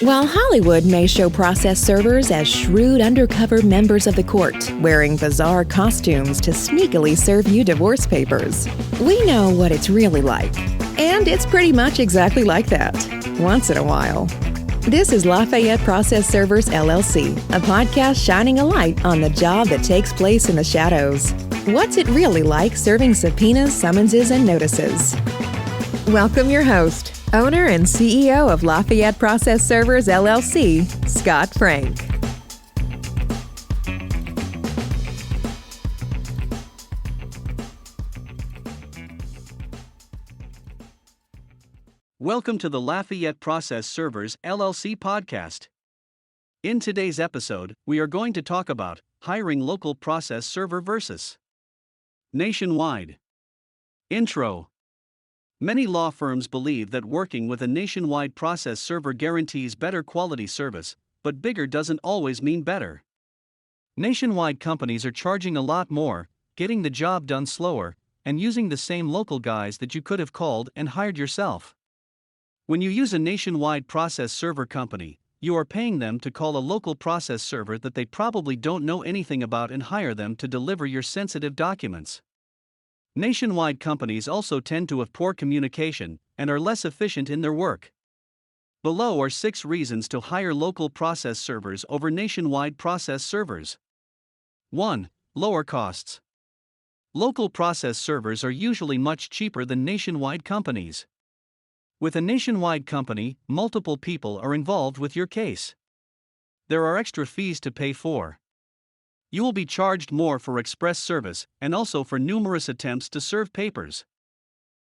While Hollywood may show process servers as shrewd undercover members of the court, wearing bizarre costumes to sneakily serve you divorce papers, we know what it's really like. And it's pretty much exactly like that, once in a while. This is Lafayette Process Servers LLC, a podcast shining a light on the job that takes place in the shadows. What's it really like serving subpoenas, summonses, and notices? Welcome your host, owner and CEO of Lafayette Process Servers LLC, Scott Frank. Welcome to the Lafayette Process Servers LLC podcast. In today's episode, we are going to talk about hiring local process server versus nationwide. Intro. Many law firms believe that working with a nationwide process server guarantees better quality service, but bigger doesn't always mean better. Nationwide companies are charging a lot more, getting the job done slower, and using the same local guys that you could have called and hired yourself. When you use a nationwide process server company, you are paying them to call a local process server that they probably don't know anything about and hire them to deliver your sensitive documents. Nationwide companies also tend to have poor communication and are less efficient in their work. Below are 6 reasons to hire local process servers over nationwide process servers. 1. Lower costs. Local process servers are usually much cheaper than nationwide companies. With a nationwide company, multiple people are involved with your case. There are extra fees to pay for. You will be charged more for express service and also for numerous attempts to serve papers.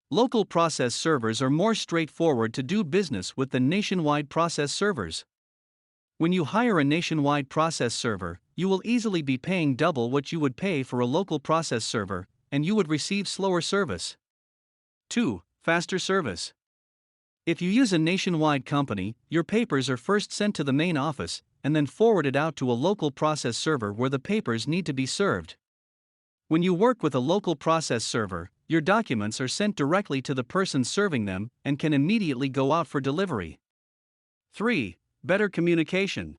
Local process servers are more straightforward to do business with than nationwide process servers. When you hire a nationwide process server, you will easily be paying double what you would pay for a local process server, and you would receive slower service. 2. Faster service. If you use a nationwide company, your papers are first sent to the main office and then forwarded out to a local process server where the papers need to be served. When you work with a local process server, your documents are sent directly to the person serving them and can immediately go out for delivery. 3. Better communication.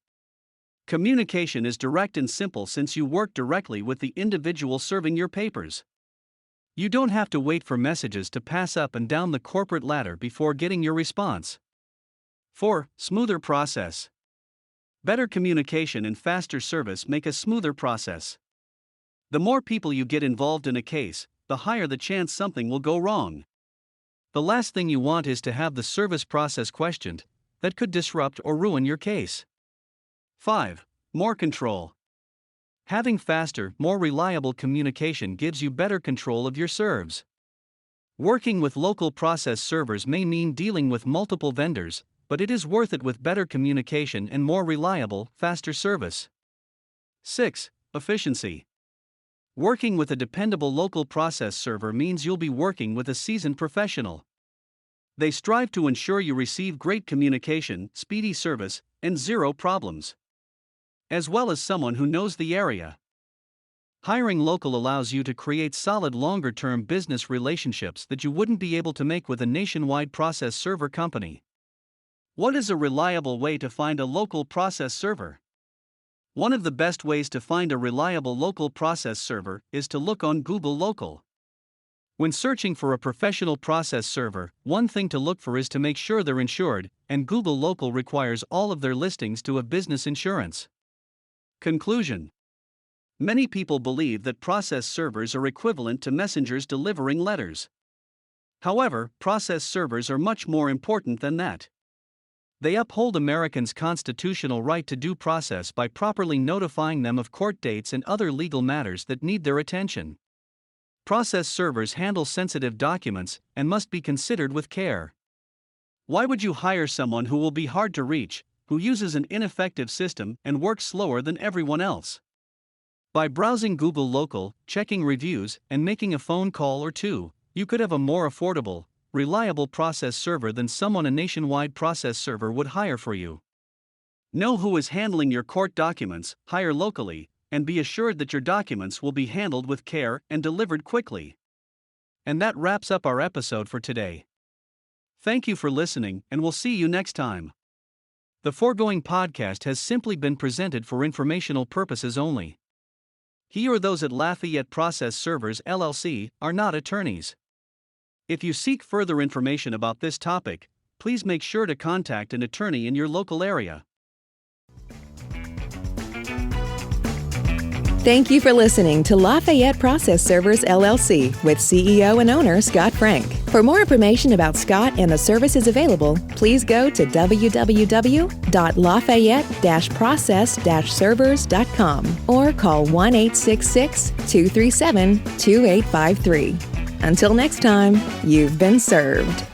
Communication is direct and simple since you work directly with the individual serving your papers. You don't have to wait for messages to pass up and down the corporate ladder before getting your response. 4. Smoother process. Better communication and faster service make a smoother process. The more people you get involved in a case, the higher the chance something will go wrong. The last thing you want is to have the service process questioned. That could disrupt or ruin your case. 5. More control. Having faster, more reliable communication gives you better control of your serves. Working with local process servers may mean dealing with multiple vendors, but it is worth it with better communication and more reliable, faster service. 6. Efficiency. Working with a dependable local process server means you'll be working with a seasoned professional. They strive to ensure you receive great communication, speedy service, and zero problems, as well as someone who knows the area. Hiring local allows you to create solid longer-term business relationships that you wouldn't be able to make with a nationwide process server company. What is a reliable way to find a local process server? One of the best ways to find a reliable local process server is to look on Google Local. When searching for a professional process server, one thing to look for is to make sure they're insured, and Google Local requires all of their listings to have business insurance. Conclusion. Many people believe that process servers are equivalent to messengers delivering letters. However, process servers are much more important than that. They uphold Americans' constitutional right to due process by properly notifying them of court dates and other legal matters that need their attention. Process servers handle sensitive documents and must be considered with care. Why would you hire someone who will be hard to reach, who uses an ineffective system and works slower than everyone else? By browsing Google Local, checking reviews, and making a phone call or two, you could have a more affordable, reliable process server than someone a nationwide process server would hire for you. Know who is handling your court documents, hire locally, and be assured that your documents will be handled with care and delivered quickly. And that wraps up our episode for today. Thank you for listening, and we'll see you next time. The foregoing podcast has simply been presented for informational purposes only. He or those at Lafayette Process Servers LLC are not attorneys. If you seek further information about this topic, please make sure to contact an attorney in your local area. Thank you for listening to Lafayette Process Servers LLC with CEO and owner Scott Frank. For more information about Scott and the services available, please go to www.lafayette-process-servers.com or call 1-866-237-2853. Until next time, you've been served.